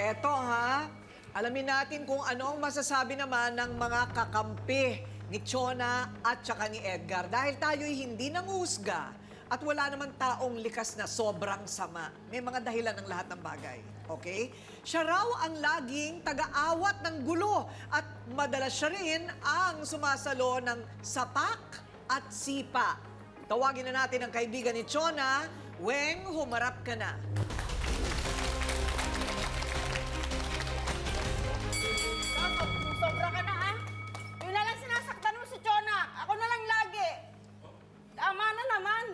eto ha, alamin natin kung ano ang masasabi naman ng mga kakampi ni Chona at saka ni Edgar. Dahil tayo'y hindi nanghusga at wala naman taong likas na sobrang sama. May mga dahilan ng lahat ng bagay. Okay? Siya raw ang laging taga-awat ng gulo at madalas siya rin ang sumasalo ng sapak at sipa. Tawagin na natin ang kaibigan ni Chona. Weng, humarap ka na. Sobra ka na, ha? Yun na lang sinasaktan mo si Chona. Ako na lang lagi. Tama na naman.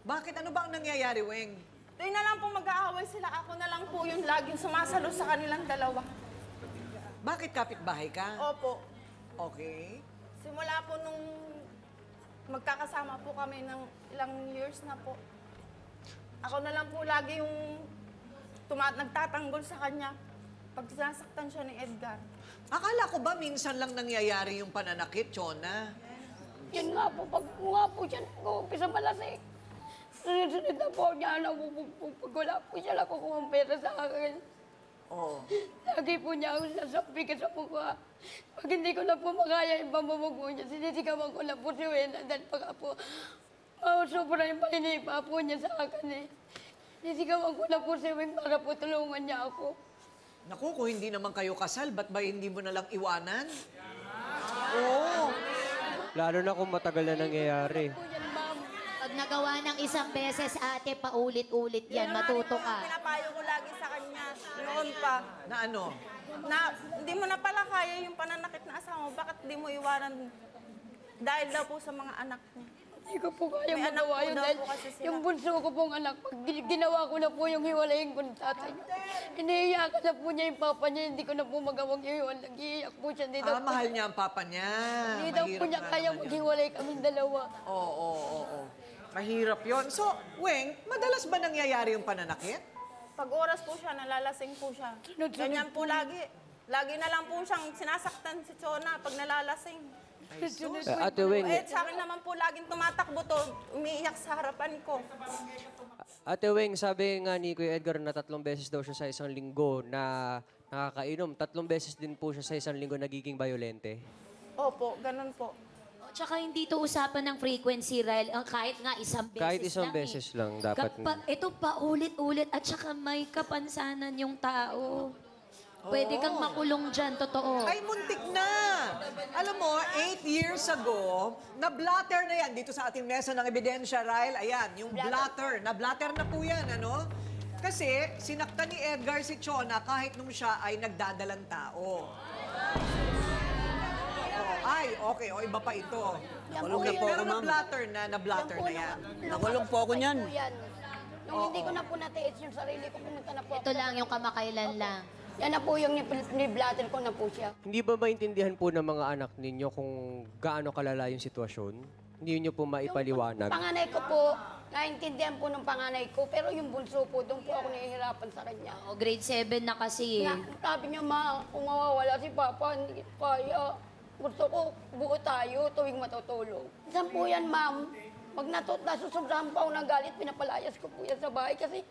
Bakit? Ano ba ang nangyayari, Weng? Tuwing na lang po mag-aaway sila. Ako na lang po yung laging sumasalo sa kanilang dalawa. Bakit kapitbahay ka? Opo. Okay. Simula po nung magkakasama po kami ng ilang years na po. Ako na lang po lagi yung nagtatanggol sa kanya pag sinasaktan siya ni Edgar. Akala ko ba minsan lang nangyayari yung pananakit, Chona? Yan nga po, pag siya nag-uumpisa malasing. Sunod-sunod na po niya, nabubugbog. Pag wala po siya nakukuha ang pera sa akin. Oo. Lagi po niya ako sasabihin sa mukha. Pag hindi ko na po makaya yung pamumugbog niya, sinisigawan ko na po si Wena. Dahil pagka po, sobrang yung paninipa po niya sa akin eh. Sinisigawan ko na po si Wena para po tulungan niya ako. Naku, kung hindi naman kayo kasal, ba't ba hindi mo nalang iwanan? Oo. Lalo na kung matagal na nangyayari. Po yan, ma'am. Pag nagawa ng isang beses, ate, paulit-ulit yan, matuto ka. Pinapayo ko lagi sa kanya noon pa. Na ano? Na hindi mo na pala kaya yung pananakit na asawa mo. Bakit di mo iwanan dahil daw po sa mga anak niya? Hindi ko po kaya May anak magawa po yun daw dahil po kasi sila. yung bunso ko pong anak, pag ginawa ko na po yung hiwalayin ko ng tatay niya, iniiyakan na po niya yung papa niya, hindi ko na po magawang iiwan. Nag-iiyak po siya. Hindi daw po, Mahal niya ang papa niya. hindi daw po Mahirap niya nga kaya naman yun. maghiwalay kaming dalawa. Oo. Mahirap yon. So, Weng, madalas ba nangyayari yung pananakit? Pag oras po siya, nalalasing po siya. Sunod-sunod Ganyan po lagi. Lagi na lang po siyang sinasaktan si Chona pag nalalasing. Ate Weng, Eh, sa akin naman po laging tumatakbo to, umiiyak sa harapan ko. Ate Weng, sabi nga ni Kuya Edgar na 3 beses daw siya sa isang linggo na nakakainom. 3 beses din po siya sa isang linggo nagiging violente. Opo, ganun po. Tsaka hindi to usapan ng frequency, Ryle. Kahit nga isang beses Kahit isang lang beses lang, dapat. Ito pa ulit-ulit at saka may kapansanan yung tao. Pwede kang makulong dyan, totoo. Ay, muntik na! Alam mo, 8 years ago, na-blatter na yan dito sa ating mesa ng ebidensya, Ryle. Ayan, yung blatter. Na-blatter na po yan, ano? Kasi sinaktan ni Edgar si Chona kahit nung siya ay nagdadalang tao. Ay, okay. O, iba pa ito. Nakulong na po Pero ako, ma'am. na-blatter na yan. Nakulong po ako niyan. Nung hindi ko na po natiis yung sarili ko, pumunta na po Ito lang yung kamakailan lang. Yan na po yung ni-blatter ko na po siya. Hindi ba maintindihan po ng mga anak ninyo kung gaano kalala yung sitwasyon? Hindi niyo po maipaliwanag? Panganay ko po, naintindihan po ng panganay ko, pero yung bunso po, doon po ako nahihirapan sa kanya. O, grade 7 na kasi eh. Sabi niya, ma, kung mawawala si Papa, hindi kaya. Gusto ko, buo tayo tuwing matutulog. Saan po yan, ma'am? Pag nasusobrahan pa ako ng galit, pinapalayas ko po yan sa bahay kasi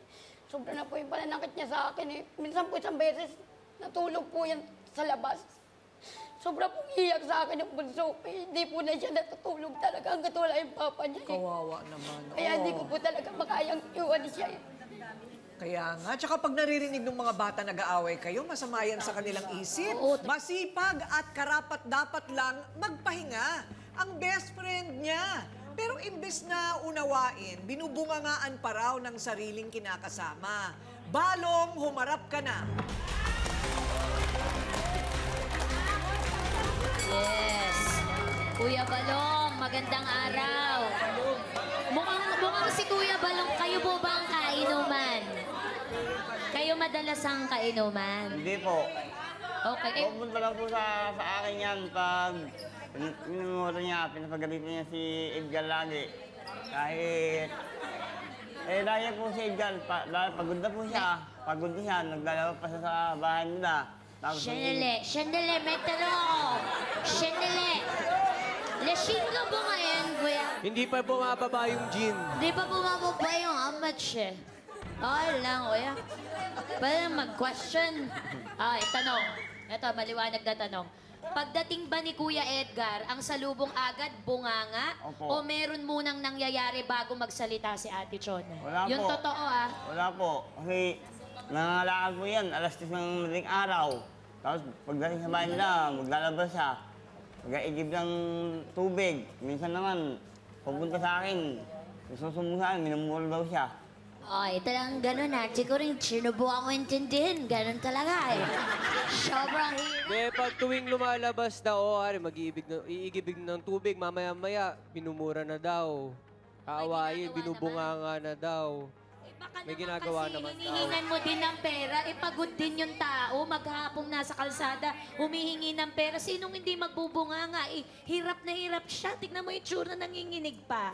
sobra na po yung pananakit niya sa akin eh. Minsan po isang beses, natulog po yan sa labas. Sobra pong iyak sa akin yung bunso. Hindi po na siya natutulog talaga hanggat wala yung papa niya eh. Kawawa naman. Kaya hindi ko po talaga makayang iwan siya eh. Kaya nga, tsaka pag naririnig ng mga bata nag-aaway kayo, masama yan sa kanilang isip. Masipag at karapat-dapat lang magpahinga ang best friend niya. Pero imbes na unawain, binubungangaan pa raw ng sariling kinakasama. Balong, humarap ka na. Yes. Kuya Balong, magandang araw. Mukhang si Kuya Balong, kayo po ba ang kainuman? Kayo madalas ang kainuman? Hindi po. Okay. Pupunta lang po sa akin yan pag minumuro niya, pinapagalitan niya si Edgar lagi. Kahit, dahil po si Edgar, pagod na po siya. Pagod na siya, nagdalawa pa siya sa bahay nila. Sandali, may tanong ako. Sandali. Lasing ka ba ngayon, Kuya? Hindi pa bumababa yung gin. Di ba bumababa yung amat siya? Okay lang, kuya. Pwede mag-question. Tanong. Ito, maliwanag na tanong. Pagdating ba ni Kuya Edgar, ang salubong agad bunganga? Opo. O meron munang nangyayari bago magsalita si Ate Chona? Wala Yung po. totoo, Wala po. Kasi nangangalakal po yan, alas 10 ng madaling araw. Tapos pagdating sa bahay nila, maglalabas siya. Mag-aigib ng tubig. Minsan naman, pupunta sa akin. Susumbong sa akin, minumura daw siya. Ito lang ganun siguro yung sinubukan ko intindihin. Ganun talaga Sobrang hirap. Pag tuwing lumalabas daw, iigibig ng tubig, mamaya-maya, minumura na daw. Aawayin, ginagawa binubunganga na daw. Baka May naman ginagawa kasi naman hinihingan mo din ng pera, pagod din yung tao, maghapong nasa kalsada, humihingi ng pera. Sinong hindi magbubunga nga? Hirap na hirap siya. Tignan mo yung tsura, nanginginig pa.